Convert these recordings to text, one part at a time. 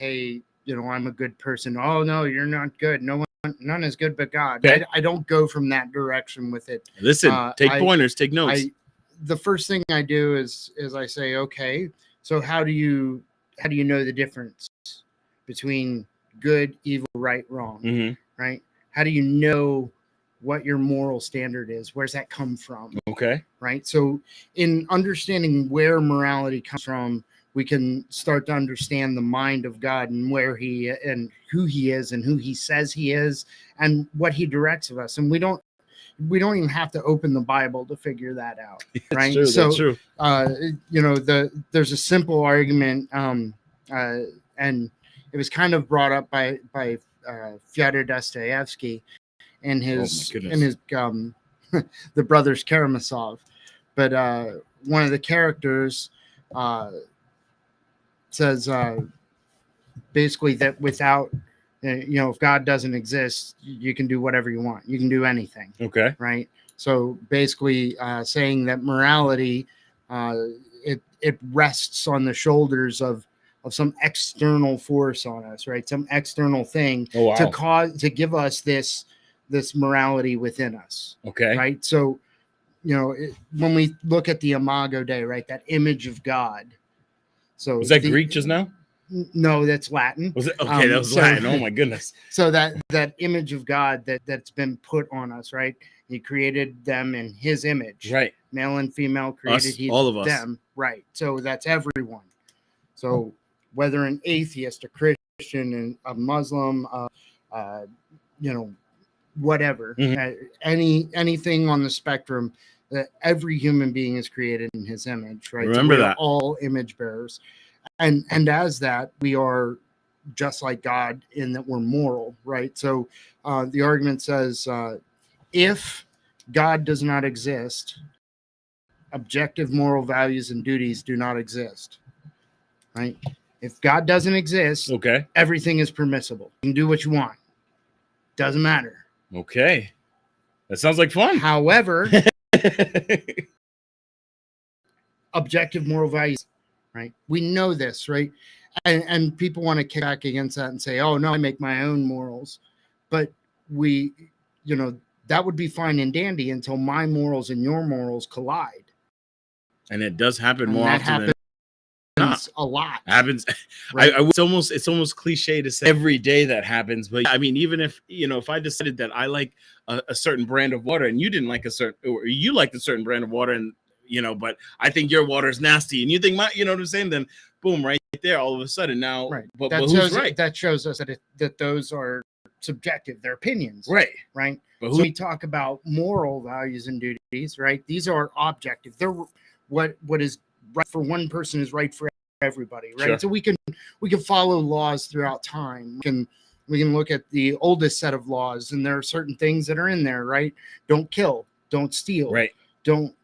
hey, I'm a good person. Oh no, you're not good. None is good but God. Okay. I don't go from that direction with it. Listen, take pointers, take notes. The first thing I do is I say, okay, so how do you know the difference between good, evil, right, wrong, Mm-hmm. right? How do you know what your moral standard is? Where's that come from? Okay. Right. So in understanding where morality comes from, we can start to understand the mind of God and where he and who he is and who he says he is and what he directs of us. And we don't even have to open the Bible to figure that out. Right. That's true, so, that's true. There's a simple argument, and it was kind of brought up by Fyodor Dostoevsky in his the brothers Karamazov. But one of the characters says basically that without, if God doesn't exist, you can do whatever you want. You can do anything. Okay. Right. So basically saying that morality, it rests on the shoulders of some external force on us, right? Some external thing to give us this morality within us. Okay. Right. So, when we look at the Imago Dei, right, that image of God. So was that Greek just now? No, that's Latin. Was it? Okay, that was Latin. Oh my goodness. So that image of God that's been put on us, right? He created them in his image. Right. Male and female created all of us. Them. Right. So that's everyone. So whether an atheist, a Christian, and a Muslim, whatever, anything on the spectrum, that every human being is created in his image, right? Remember so that. All image bearers. And as that, we are just like God in that we're moral, right? So the argument says, if God does not exist, objective moral values and duties do not exist, right? If God doesn't exist, okay, everything is permissible. You can do what you want. Doesn't matter. Okay. That sounds like fun. However, objective moral values, right? We know this, right? And people want to kick back against that and say, oh, no, I make my own morals. But that would be fine and dandy until my morals and your morals collide. And it does happen more often than a lot. Happens. Right? It's almost cliche to say every day that happens. But I mean, even if I decided that I like a certain brand of water and you didn't like or you liked a certain brand of water and but I think your water is nasty and you think what I'm saying, then boom, right there, all of a sudden now. Right. But who's right? That shows us that those are subjective, they're opinions. Right. Right. So we talk about moral values and duties, right? These are objective. They're what is right for one person is right for everybody, right? Sure. So we can follow laws throughout time. We can look at the oldest set of laws, and there are certain things that are in there, right? Don't kill, don't steal, right? Don't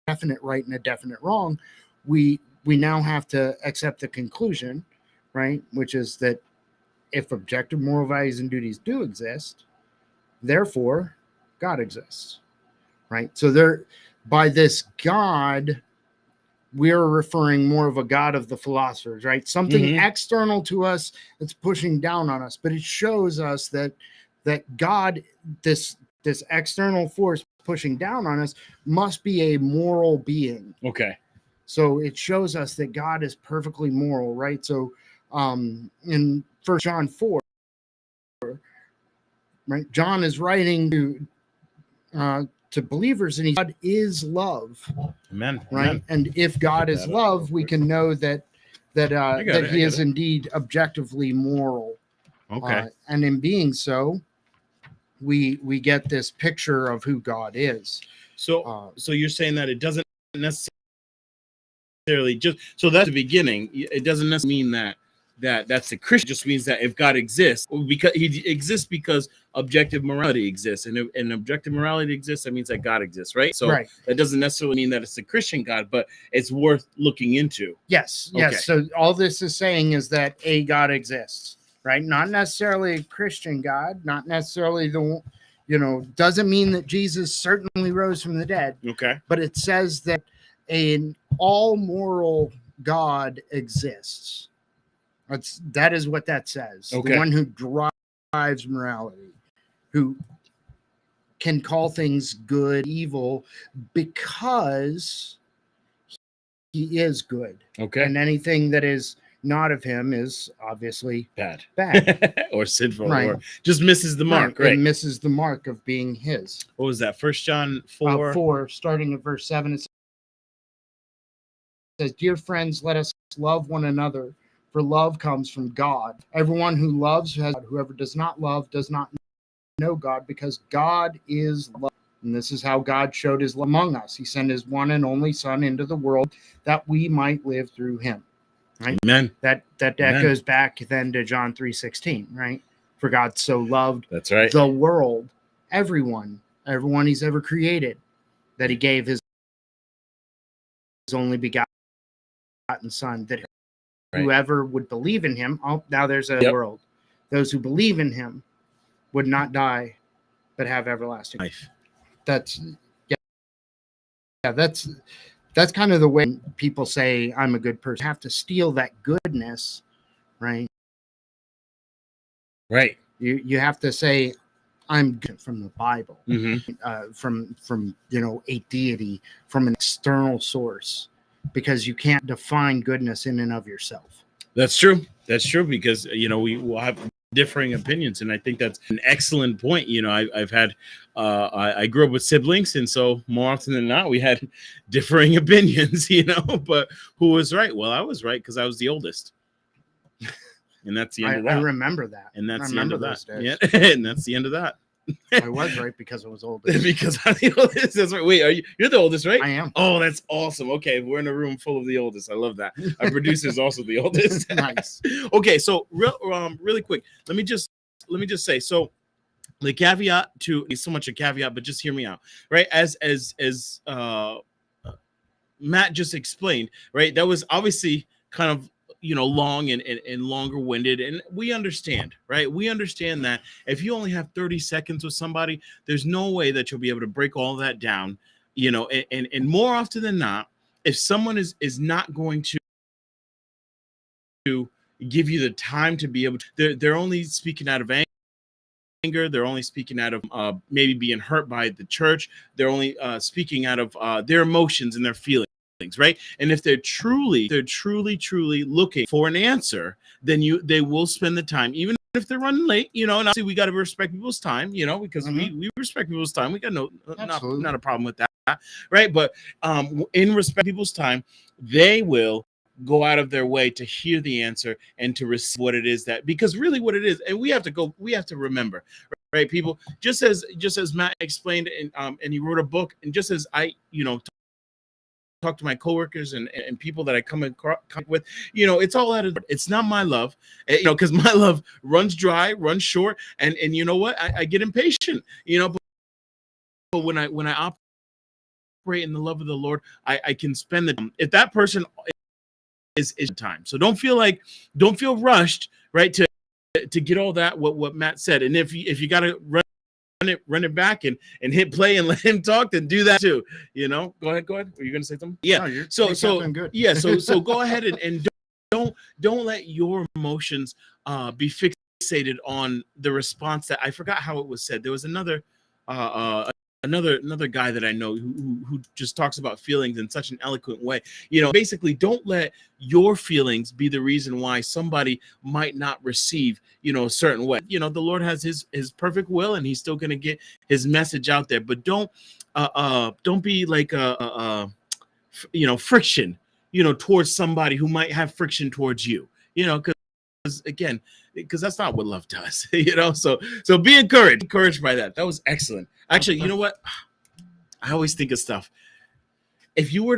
definite right and a definite wrong, we now have to accept the conclusion, right? Which is that if objective moral values and duties do exist, therefore God exists, right? So by this God, we're referring more of a God of the philosophers, right? Something external to us that's pushing down on us, but it shows us that God, this external force pushing down on us, must be a moral being. Okay. So it shows us that God is perfectly moral, right? So in 1 John 4, right, John is writing to believers, and God is love. Amen. Right. Amen. And if God is love, we can know that he is indeed objectively moral. Okay. And in being so, we get this picture of who God is. So you're saying that it doesn't necessarily just, so that's the beginning. It doesn't necessarily mean that's the Christian. It just means that if God exists, because he exists because objective morality exists, and if objective morality exists, that means that God exists, right? So that doesn't necessarily mean that it's a Christian God, but it's worth looking into. Yes. Okay. Yes. So all this is saying is that a God exists, right? Not necessarily a Christian God, not necessarily doesn't mean that Jesus certainly rose from the dead. Okay. But it says that an all moral God exists. That is what that says. Okay. The one who drives morality, who can call things good, evil, because he is good. Okay. And anything that is not of him is obviously bad or sinful, right, or just misses the mark. Right. It misses the mark of being his. What was that? 1 John 4? 4, starting at verse 7. It says, "Dear friends, let us love one another, for love comes from God. Everyone who loves has God. Whoever does not love does not know God, because God is love. And this is how God showed his love among us. He sent his one and only Son into the world that we might live through him." Right? Amen. That Amen. goes back then to John 3:16, right? For God so loved That's right. the world, everyone he's ever created, that he gave his only begotten Son, that whoever would believe in him, now there's a world. Those who believe in him would not die, but have everlasting life. That's kind of the way people say I'm a good person. You have to steal that goodness, right? Right. You have to say I'm good from the Bible, from a deity, from an external source, because you can't define goodness in and of yourself. That's true. That's true, because we will have differing opinions, and I think that's an excellent point. I've had I grew up with siblings, and so more often than not we had differing opinions. But who was right? Well, I was right because I was the oldest. And that's the end of that. I remember that. And that's the end of that. Yeah. And that's the end of that. I was right because I was oldest. Because I'm the oldest. That's right. Wait, you're the oldest, right? I am. Oh, that's awesome. Okay, we're in a room full of the oldest. I love that. Our producer is also the oldest. Nice. Okay, so really quick, let me just say, so the caveat to, it's so much a caveat, but just hear me out, right? As Matt just explained, right? That was obviously kind of long and longer winded, and we understand, right? We understand that if you only have 30 seconds with somebody, there's no way that you'll be able to break all that down, and more often than not, if someone is not going to give you the time to be able to, they're only speaking out of anger, they're only speaking out of maybe being hurt by the church, they're only speaking out of their emotions and their feelings. Right. And if they're truly looking for an answer, then they will spend the time, even if they're running late, and obviously we got to respect people's time, because we respect people's time. We got not a problem with that. Right. But in respect people's time, they will go out of their way to hear the answer and to receive what it is because really what it is. And we have to remember, right, people, just as Matt explained, and he wrote a book, and just as I, talk to my coworkers and people that I come in contact with, it's all out of, it's not my love, because my love runs dry, runs short, and you know what, I get impatient, but when I operate in the love of the Lord, I can spend the time. If that person is time, so don't feel rushed, right, to get all that what Matt said. And if you got to run it back and hit play and let him talk, then do that too. Go ahead. Were you gonna say something? Yeah. No, so good. Yeah. So go ahead and don't let your emotions be fixated on the response that, I forgot how it was said. There was another another guy that I know who just talks about feelings in such an eloquent way. Basically, don't let your feelings be the reason why somebody might not receive, a certain way. The Lord has his perfect will, and he's still going to get his message out there. But don't be like friction, towards somebody who might have friction towards you, because that's not what love does. So be encouraged by that. That was excellent. Actually, you know what? I always think of stuff. If you were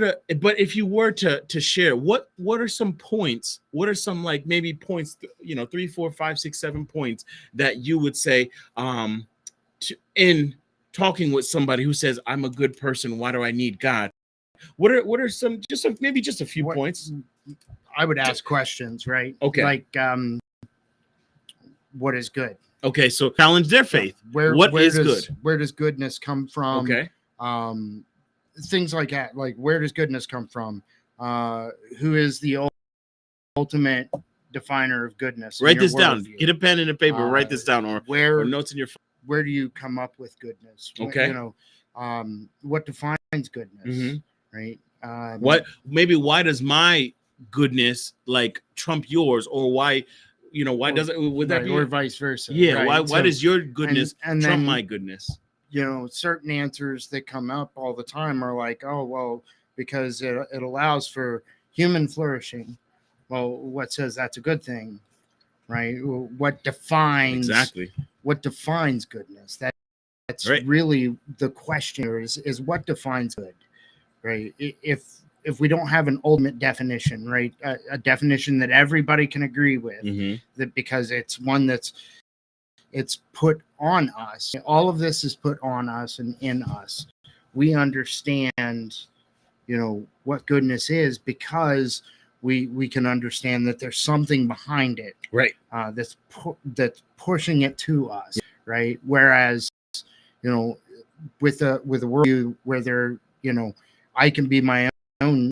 to share, what are some points? What are some, like, maybe points, 3, 4, 5, 6, 7 points that you would say in talking with somebody who says, I'm a good person, why do I need God? What are some, maybe just a few points? I would ask questions, right? Okay. Like, what is good? Okay, so challenge their faith. Where is good? Where does goodness come from? Okay. Things like that. Like, where does goodness come from? Who is the ultimate definer of goodness? Write this down. Get a pen and a paper. Write this down, or notes in your phone. Where do you come up with goodness? Okay. What defines goodness? Mm-hmm. Right. Why does my goodness like trump yours, or why? Why doesn't, would that be, or vice versa? Yeah. Right? Why does your goodness and trump then, my goodness? Certain answers that come up all the time are like, oh, well, because it allows for human flourishing. Well, what says that's a good thing, right? What defines goodness? That's right. Really the question is what defines good, right? If we don't have an ultimate definition, right, a definition that everybody can agree with, mm-hmm. that because it's one it's put on us. All of this is put on us and in us. We understand, what goodness is because we can understand that there's something behind it, right? That's pushing it to us, right? Whereas, with a worldview where I can be my own